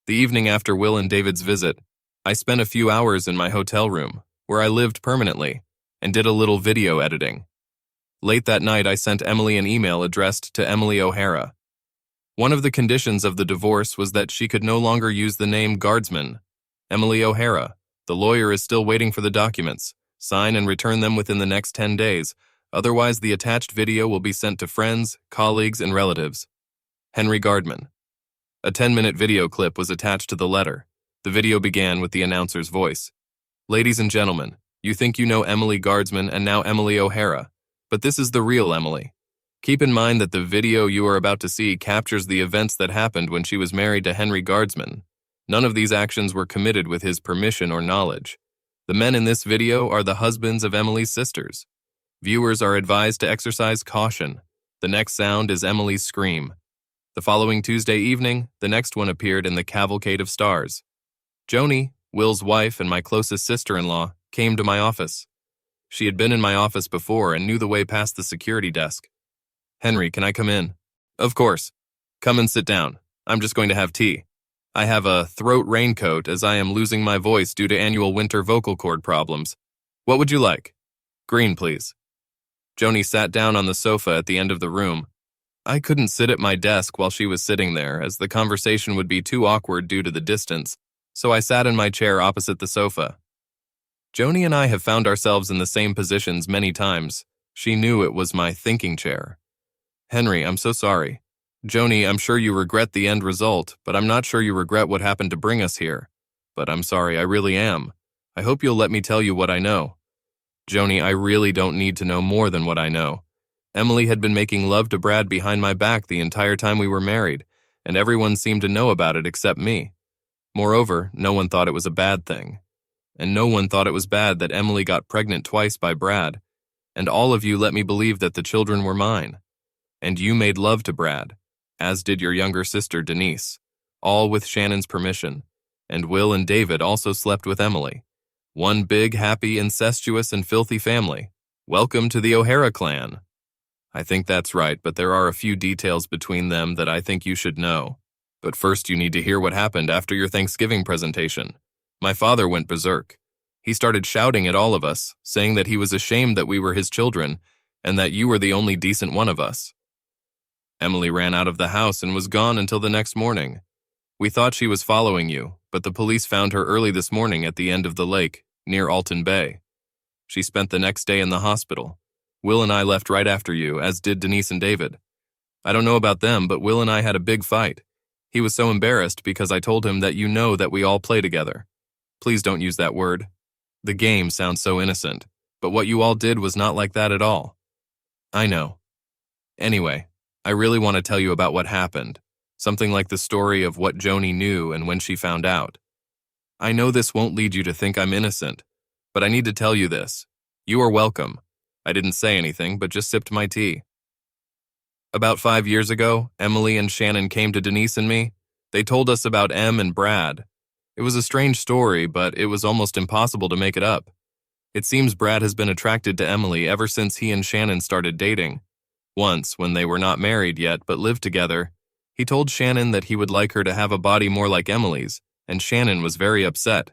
The evening after Will and David's visit, I spent a few hours in my hotel room, where I lived permanently, and did a little video editing. Late that night, I sent Emily an email addressed to Emily O'Hara. One of the conditions of the divorce was that she could no longer use the name Guardsman. Emily O'Hara, the lawyer, is still waiting for the documents. Sign and return them within the next 10 days. Otherwise, the attached video will be sent to friends, colleagues, and relatives. Henry Guardman. A 10-minute video clip was attached to the letter. The video began with the announcer's voice. Ladies and gentlemen, you think you know Emily Guardsman and now Emily O'Hara, but this is the real Emily. Keep in mind that the video you are about to see captures the events that happened when she was married to Henry Guardsman. None of these actions were committed with his permission or knowledge. The men in this video are the husbands of Emily's sisters. Viewers are advised to exercise caution. The next sound is Emily's scream. The following Tuesday evening, the next one appeared in the Cavalcade of Stars. Joni, Will's wife and my closest sister-in-law, came to my office. She had been in my office before and knew the way past the security desk. Henry, can I come in? Of course. Come and sit down. I'm just going to have tea. I have a throat raincoat as I am losing my voice due to annual winter vocal cord problems. What would you like? Green, please. Joni sat down on the sofa at the end of the room. I couldn't sit at my desk while she was sitting there, as the conversation would be too awkward due to the distance, so I sat in my chair opposite the sofa. Joni and I have found ourselves in the same positions many times. She knew it was my thinking chair. Henry, I'm so sorry. Joni, I'm sure you regret the end result, but I'm not sure you regret what happened to bring us here. But I'm sorry, I really am. I hope you'll let me tell you what I know. Joni, I really don't need to know more than what I know. Emily had been making love to Brad behind my back the entire time we were married, and everyone seemed to know about it except me. Moreover, no one thought it was a bad thing. And no one thought it was bad that Emily got pregnant twice by Brad, and all of you let me believe that the children were mine. And you made love to Brad, as did your younger sister Denise, all with Shannon's permission, and Will and David also slept with Emily. One big, happy, incestuous, and filthy family. Welcome to the O'Hara clan. I think that's right, but there are a few details between them that I think you should know. But first you need to hear what happened after your Thanksgiving presentation. My father went berserk. He started shouting at all of us, saying that he was ashamed that we were his children, and that you were the only decent one of us. Emily ran out of the house and was gone until the next morning. We thought she was following you, but the police found her early this morning at the end of the lake, near Alton Bay. She spent the next day in the hospital. Will and I left right after you, as did Denise and David. I don't know about them, but Will and I had a big fight. He was so embarrassed because I told him that you know that we all play together. Please don't use that word. The game sounds so innocent, but what you all did was not like that at all. I know. Anyway, I really want to tell you about what happened, something like the story of what Joni knew and when she found out. I know this won't lead you to think I'm innocent, but I need to tell you this. You are welcome. I didn't say anything, but just sipped my tea. About 5 years ago, Emily and Shannon came to Denise and me. They told us about Em and Brad. It was a strange story, but it was almost impossible to make it up. It seems Brad has been attracted to Emily ever since he and Shannon started dating. Once, when they were not married yet but lived together, he told Shannon that he would like her to have a body more like Emily's, and Shannon was very upset.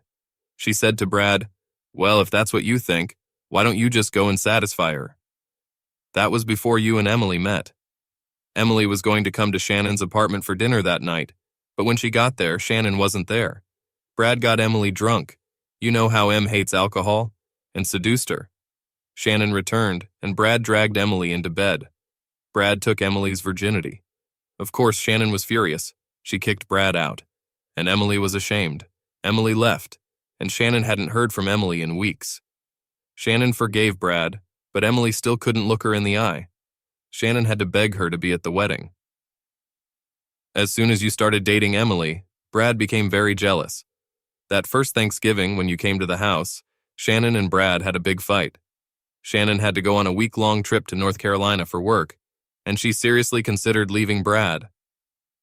She said to Brad, "Well, if that's what you think, why don't you just go and satisfy her?" That was before you and Emily met. Emily was going to come to Shannon's apartment for dinner that night, but when she got there, Shannon wasn't there. Brad got Emily drunk. You know how Em hates alcohol, and seduced her. Shannon returned, and Brad dragged Emily into bed. Brad took Emily's virginity. Of course, Shannon was furious. She kicked Brad out, and Emily was ashamed. Emily left, and Shannon hadn't heard from Emily in weeks. Shannon forgave Brad, but Emily still couldn't look her in the eye. Shannon had to beg her to be at the wedding. As soon as you started dating Emily, Brad became very jealous. That first Thanksgiving when you came to the house, Shannon and Brad had a big fight. Shannon had to go on a week-long trip to North Carolina for work, and she seriously considered leaving Brad.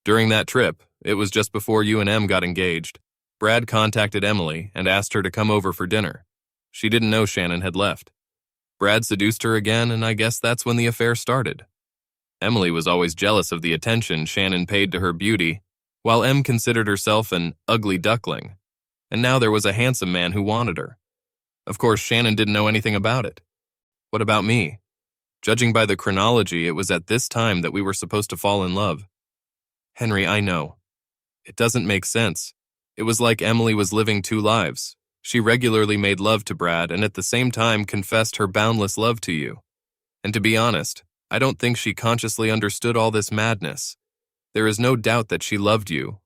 During that trip, it was just before you and Em got engaged, Brad contacted Emily and asked her to come over for dinner. She didn't know Shannon had left. Brad seduced her again, and I guess that's when the affair started. Emily was always jealous of the attention Shannon paid to her beauty, while Em considered herself an ugly duckling. And now there was a handsome man who wanted her. Of course, Shannon didn't know anything about it. What about me? Judging by the chronology, it was at this time that we were supposed to fall in love. Henry, I know. It doesn't make sense. It was like Emily was living two lives. She regularly made love to Brad and at the same time confessed her boundless love to you. And to be honest, I don't think she consciously understood all this madness. There is no doubt that she loved you,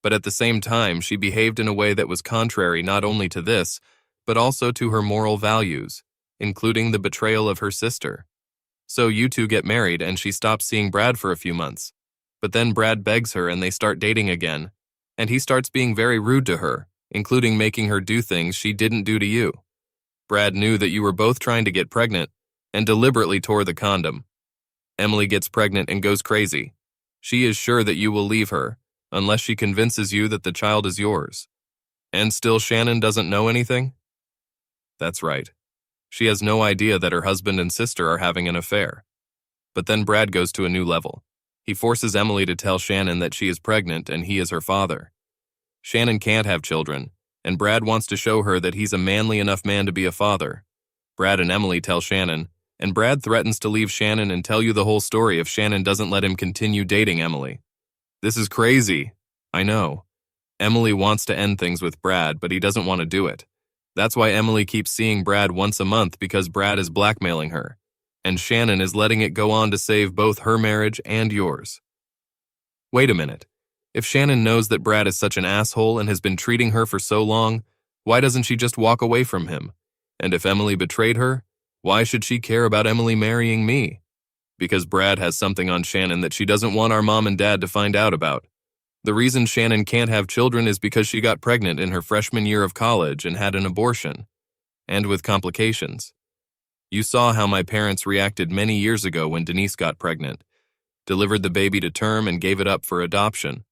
But at the same time, she behaved in a way that was contrary not only to this, but also to her moral values, including the betrayal of her sister. So you two get married and she stops seeing Brad for a few months. But then Brad begs her and they start dating again, and he starts being very rude to her, including making her do things she didn't do to you. Brad knew that you were both trying to get pregnant and deliberately tore the condom. Emily gets pregnant and goes crazy. She is sure that you will leave her, unless she convinces you that the child is yours. And still Shannon doesn't know anything? That's right. She has no idea that her husband and sister are having an affair. But then Brad goes to a new level. He forces Emily to tell Shannon that she is pregnant and he is her father. Shannon can't have children, and Brad wants to show her that he's a manly enough man to be a father. Brad and Emily tell Shannon, and Brad threatens to leave Shannon and tell you the whole story if Shannon doesn't let him continue dating Emily. This is crazy. I know. Emily wants to end things with Brad, but he doesn't want to do it. That's why Emily keeps seeing Brad once a month, because Brad is blackmailing her, and Shannon is letting it go on to save both her marriage and yours. Wait a minute. If Shannon knows that Brad is such an asshole and has been treating her for so long, why doesn't she just walk away from him? And if Emily betrayed her, why should she care about Emily marrying me? Because Brad has something on Shannon that she doesn't want our mom and dad to find out about. The reason Shannon can't have children is because she got pregnant in her freshman year of college and had an abortion, and with complications. You saw how my parents reacted many years ago when Denise got pregnant, delivered the baby to term and gave it up for adoption.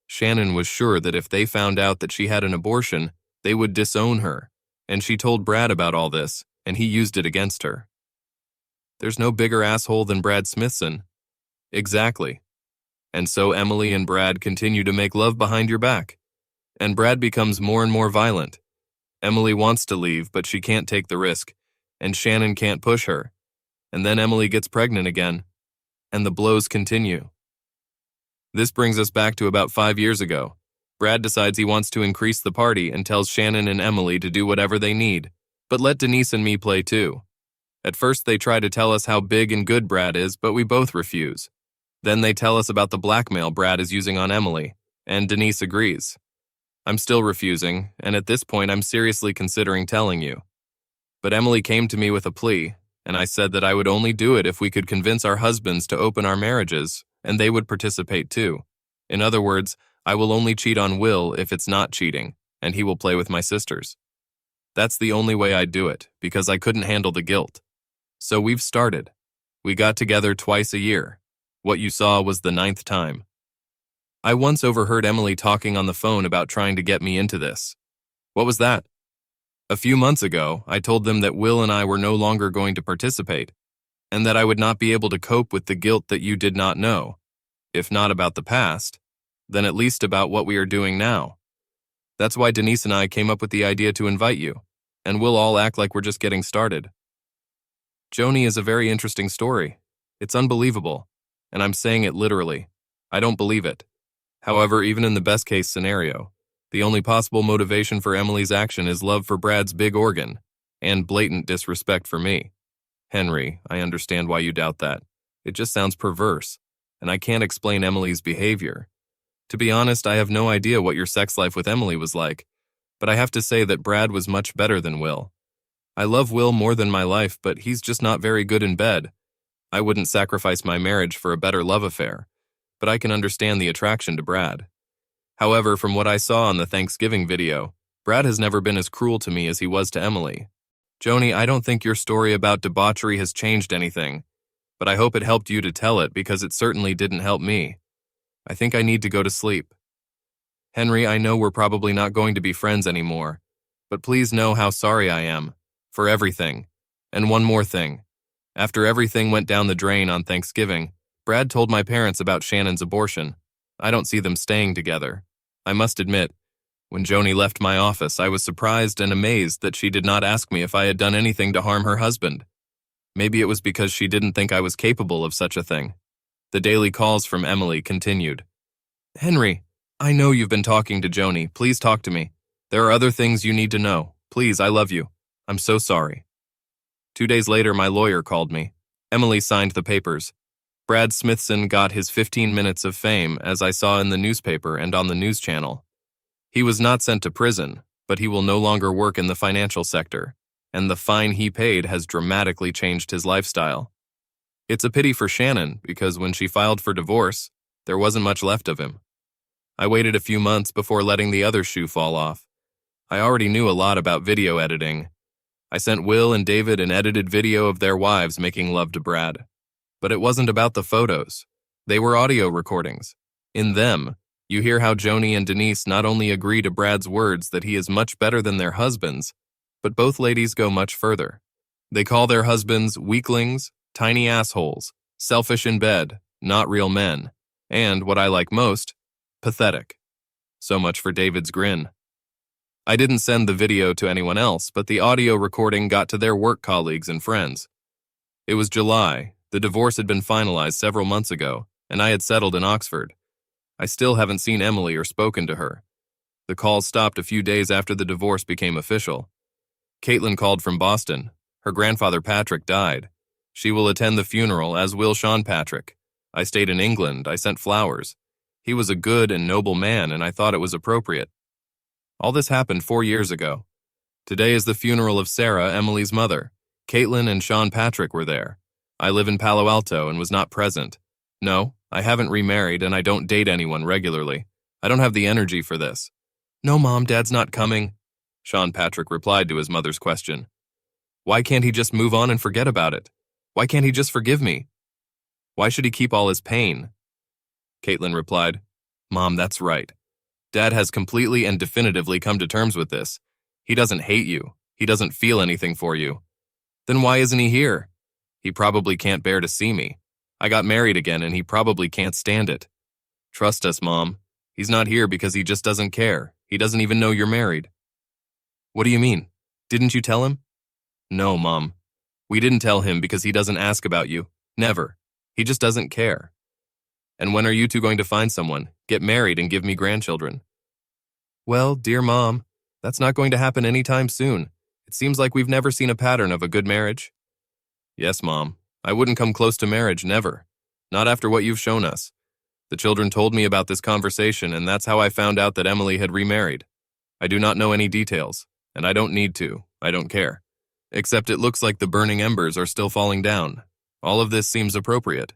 Shannon was sure that if they found out that she had an abortion, they would disown her, and she told Brad about all this, and he used it against her. There's no bigger asshole than Brad Smithson. Exactly. And so Emily and Brad continue to make love behind your back, and Brad becomes more and more violent. Emily wants to leave, but she can't take the risk, and Shannon can't push her. And then Emily gets pregnant again, and the blows continue. This brings us back to about 5 years ago. Brad decides he wants to increase the party and tells Shannon and Emily to do whatever they need, but let Denise and me play too. At first they try to tell us how big and good Brad is, but we both refuse. Then they tell us about the blackmail Brad is using on Emily, and Denise agrees. I'm still refusing, and at this point I'm seriously considering telling you. But Emily came to me with a plea, and I said that I would only do it if we could convince our husbands to open our marriages, and they would participate too. In other words, I will only cheat on Will if it's not cheating, and he will play with my sisters. That's the only way I'd do it, because I couldn't handle the guilt. So we've started. We got together twice a year. What you saw was the 9th time. I once overheard Emily talking on the phone about trying to get me into this. What was that? A few months ago, I told them that Will and I were no longer going to participate, and that I would not be able to cope with the guilt that you did not know, if not about the past, then at least about what we are doing now. That's why Denise and I came up with the idea to invite you, and we'll all act like we're just getting started. Joni is a very interesting story. It's unbelievable. And I'm saying it literally. I don't believe it. However, even in the best case scenario, the only possible motivation for Emily's action is love for Brad's big organ, and blatant disrespect for me. Henry, I understand why you doubt that. It just sounds perverse, and I can't explain Emily's behavior. To be honest, I have no idea what your sex life with Emily was like, but I have to say that Brad was much better than Will. I love Will more than my life, but he's just not very good in bed. I wouldn't sacrifice my marriage for a better love affair, but I can understand the attraction to Brad. However, from what I saw on the Thanksgiving video, Brad has never been as cruel to me as he was to Emily. Joni, I don't think your story about debauchery has changed anything, but I hope it helped you to tell it because it certainly didn't help me. I think I need to go to sleep. Henry, I know we're probably not going to be friends anymore, but please know how sorry I am for everything. And one more thing. After everything went down the drain on Thanksgiving, Brad told my parents about Shannon's abortion. I don't see them staying together. I must admit, when Joni left my office, I was surprised and amazed that she did not ask me if I had done anything to harm her husband. Maybe it was because she didn't think I was capable of such a thing. The daily calls from Emily continued. Henry, I know you've been talking to Joni. Please talk to me. There are other things you need to know. Please, I love you. I'm so sorry. 2 days later, my lawyer called me. Emily signed the papers. Brad Smithson got his 15 minutes of fame, as I saw in the newspaper and on the news channel. He was not sent to prison, but he will no longer work in the financial sector, and the fine he paid has dramatically changed his lifestyle. It's a pity for Shannon, because when she filed for divorce, there wasn't much left of him. I waited a few months before letting the other shoe fall off. I already knew a lot about video editing. I sent Will and David an edited video of their wives making love to Brad. But it wasn't about the photos. They were audio recordings. In them, you hear how Joni and Denise not only agree to Brad's words that he is much better than their husbands, but both ladies go much further. They call their husbands weaklings, tiny assholes, selfish in bed, not real men, and, what I like most, pathetic. So much for David's grin. I didn't send the video to anyone else, but the audio recording got to their work colleagues and friends. It was July. The divorce had been finalized several months ago, and I had settled in Oxford. I still haven't seen Emily or spoken to her. The calls stopped a few days after the divorce became official. Caitlin called from Boston. Her grandfather Patrick died. She will attend the funeral, as will Sean Patrick. I stayed in England. I sent flowers. He was a good and noble man, and I thought it was appropriate. All this happened 4 years ago. Today is the funeral of Sarah, Emily's mother. Caitlin and Sean Patrick were there. I live in Palo Alto and was not present. No, I haven't remarried and I don't date anyone regularly. I don't have the energy for this. No, Mom, Dad's not coming, Sean Patrick replied to his mother's question. Why can't he just move on and forget about it? Why can't he just forgive me? Why should he keep all his pain? Caitlin replied, Mom, that's right. Dad has completely and definitively come to terms with this. He doesn't hate you. He doesn't feel anything for you. Then why isn't he here? He probably can't bear to see me. I got married again and he probably can't stand it. Trust us, Mom. He's not here because he just doesn't care. He doesn't even know you're married. What do you mean? Didn't you tell him? No, Mom. We didn't tell him because he doesn't ask about you. Never. He just doesn't care. And when are you two going to find someone, get married, and give me grandchildren? Well, dear Mom, that's not going to happen anytime soon. It seems like we've never seen a pattern of a good marriage. Yes, Mom. I wouldn't come close to marriage, never. Not after what you've shown us. The children told me about this conversation, and that's how I found out that Emily had remarried. I do not know any details, and I don't need to. I don't care. Except it looks like the burning embers are still falling down. All of this seems appropriate.